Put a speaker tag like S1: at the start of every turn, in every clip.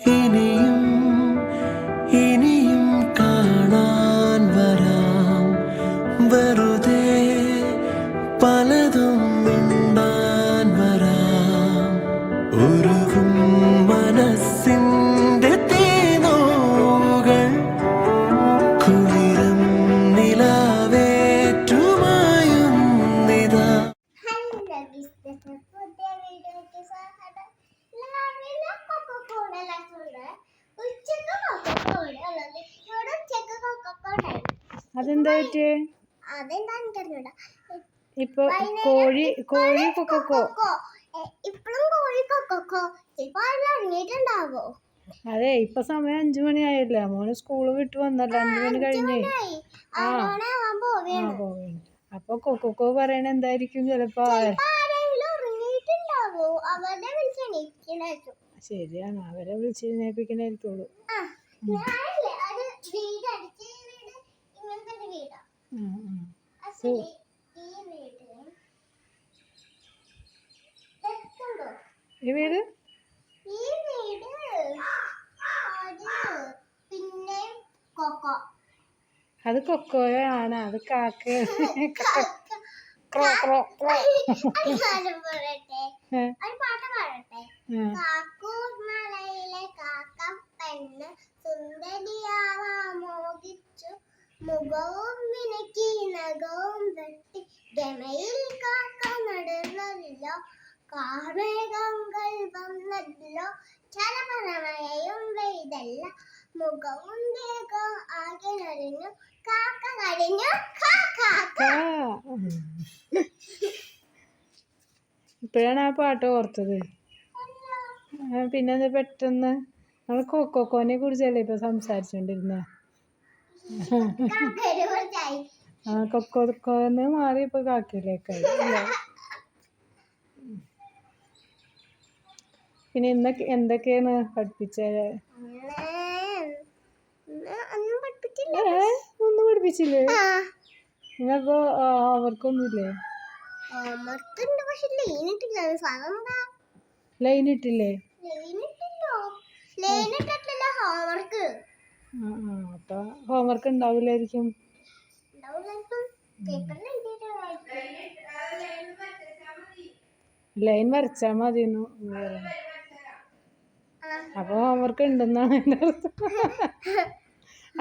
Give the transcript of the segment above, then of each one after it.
S1: ഇനിയും ഇനിയും കാണാൻ വരാം വെറുതെ പലതും മിണ്ടാൻ വരാം ഉരുകും മനസ്സിന്റെ തീനോകൾ കുളിരും നിലാവേറ്റുമായും നിതാ.
S2: അതെന്താ പറ്റിയേ? ഇപ്പൊ കോഴി കൊക്കോ. അതെ, ഇപ്പൊ സമയം 5 മണിയായില്ല. മോന് സ്കൂള് വിട്ട് വന്നല്ലോ. 5 മണി കഴിഞ്ഞേ. പോവേണ്. അപ്പൊ കൊക്കോ പറയണ എന്തായിരിക്കും? ചിലപ്പോ ശരിയാണ്, അവരെ വിളിച്ചെഴുന്നേപ്പിക്കണായിരിക്കുള്ളൂ. ഈ വീട് അത് കൊക്കോയാണ്, അത് കാക്ക.
S3: മുഖവും മിനുക്കി നഖവും വെട്ടി ഗമയിൽ കാക്ക നടന്നല്ലോ. കാർമേഘങ്ങൾ വന്നല്ലോ, ചരമരമഴയും പെയ്തല്ല. മുഖവും ദേഹവും ആകെ നനഞ്ഞു, കാക്ക കഴിഞ്ഞു.
S2: ഇപ്പോഴാണ് ആ പാട്ട് ഓർത്തത്. പിന്നെ പെട്ടെന്ന് നമ്മൾ കൊക്കോനെ കുറിച്ചല്ലേ ഇപ്പൊ സംസാരിച്ചോണ്ടിരുന്ന. കൊക്കോന്ന് മാറി ഇപ്പൊ കാക്കയിലേക്കായി അല്ലേ? പിന്നെ ഇന്നൊക്കെ എന്തൊക്കെയാണ് പഠിപ്പിച്ചത്? ഒന്നും പഠിപ്പിച്ചില്ലേ? നിങ്ങൾക്കോ അവർക്കൊന്നുമില്ലേ? ലൈൻ ഇട്ടില്ലേ? അപ്പൊ ഹോംവർക്ക് ഉണ്ടാവില്ലായിരിക്കും. ലൈൻ വരച്ചാ മതിയെന്നു. അപ്പൊ ഹോംവർക്ക് ഉണ്ടെന്നാണ് എൻ്റെ അർത്ഥം.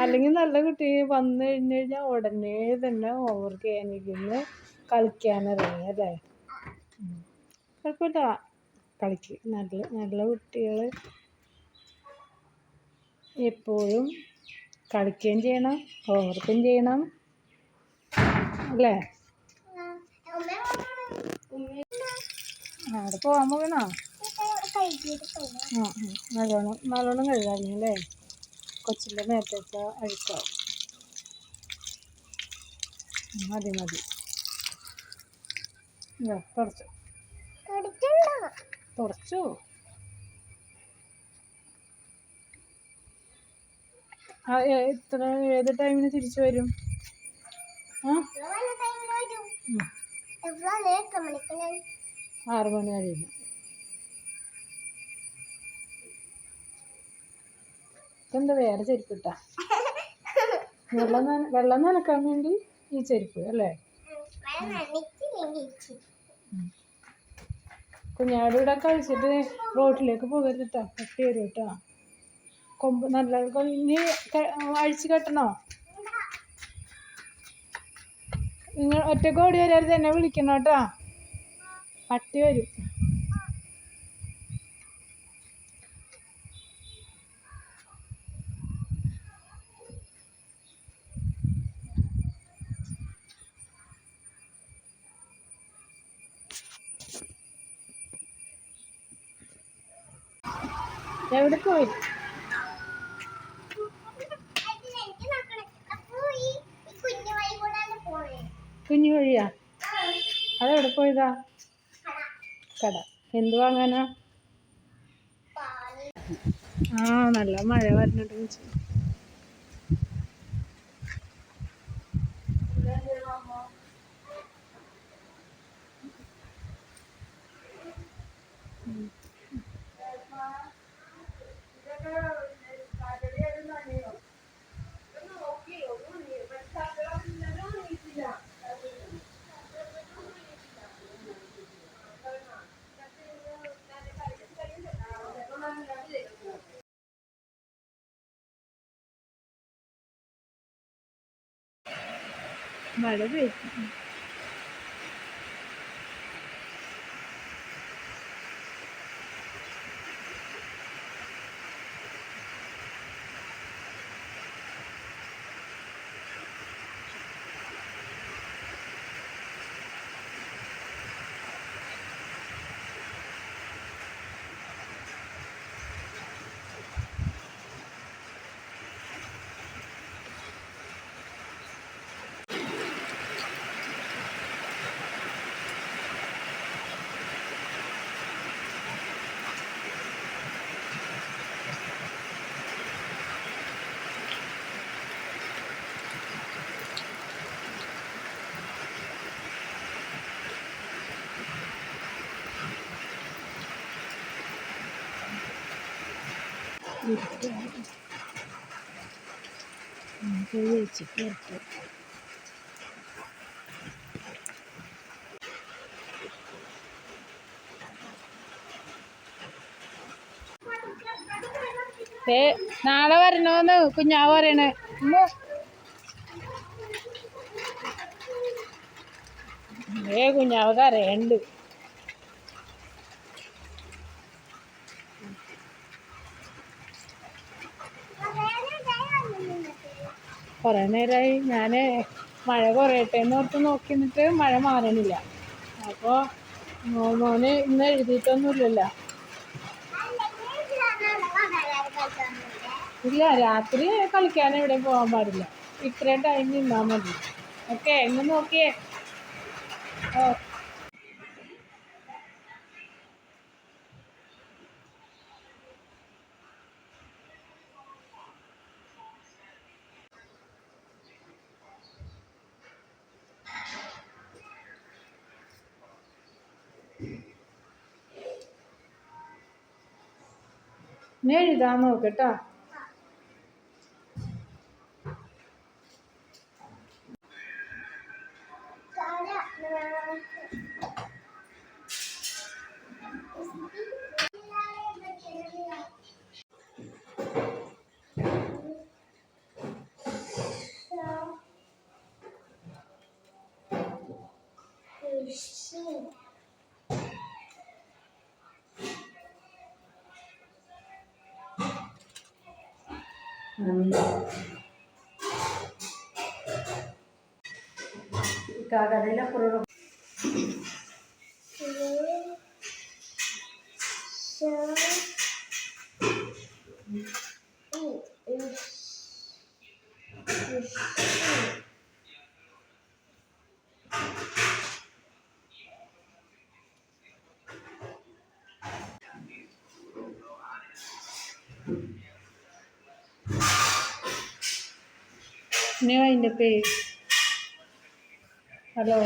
S2: അല്ലെങ്കിൽ നല്ല കുട്ടി വന്നു കഴിഞ്ഞാൽ ഉടനെ തന്നെ ഹോംവർക്ക് ചെയ്യാനിരിക്കുന്നു, കളിക്കാനിറങ്ങി അല്ലേ? കുഴപ്പമില്ല, കളിക്ക്. നല്ല കുട്ടികൾ എപ്പോഴും കളിക്കുകയും ചെയ്യണം, ഹോംവർക്കും ചെയ്യണം അല്ലേ? അവിടെ പോകാൻ പോകണോ? നല്ലോണം കഴുകാറില്ല അല്ലേ? കൊച്ചിൻ്റെ നേരത്തെ അഴുക്കാവും. മതി തുടച്ചു. ഏത് ടൈമിന് തിരിച്ചു വരും? 6 മണി കഴിയുന്നു. എന്താ വേറെ ചെരുപ്പിട്ടാ? വെള്ളം നനക്കാൻ വേണ്ടി ഈ ചെരുപ്പ് അല്ലേ? കുഞ്ഞാട് ഇവിടെ കഴിച്ചിട്ട് റോട്ടിലേക്ക് പോകരുത് കേട്ടോ, കെട്ടി വരും കേട്ടോ. കൊമ്പ് നല്ല ഇനി അഴിച്ചു കെട്ടണോ? നിങ്ങൾ ഒറ്റക്ക് ഓടി വരരുത്, എന്നെ വിളിക്കണം കേട്ടോ, പട്ടി വരും. എവിടെ പോയി? കുഞ്ഞു വഴിയാ? അതെവിടെ പോയതാ? കട. എന്ത് വാങ്ങാനാ? നല്ല മഴ വരുന്നുണ്ട്. മഴ പെയ്യും. വെച്ചിട്ട് നാളെ വരണോന്ന് കുഞ്ഞാവ് പറയണേ. കുഞ്ഞാവ് കരയുണ്ട്. കുറേ നേരമായി ഞാൻ മഴ കുറയട്ടെ എന്ന് ഓർത്ത് നോക്കി നിന്നിട്ട് മഴ മാറണില്ല. അപ്പോൾ മോന് ഇന്ന് എഴുതിയിട്ടൊന്നുമില്ലല്ലോ. ഇല്ല, രാത്രി കളിക്കാൻ എവിടെയും പോകാൻ പാടില്ല. ഇത്രയും ടൈം നിന്നാൽ മതി. ഓക്കെ, ഇന്ന് നോക്കിയേ. ഓ, ഇനി എഴുതാൻ നോക്കട്ടോ. കടലപ്പുറം ഇനി അതിൻ്റെ പേര്. ഹലോ,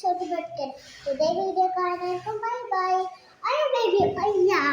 S3: छोटी बच्चे, today video का बye bye. अरे बेबी, अय्या.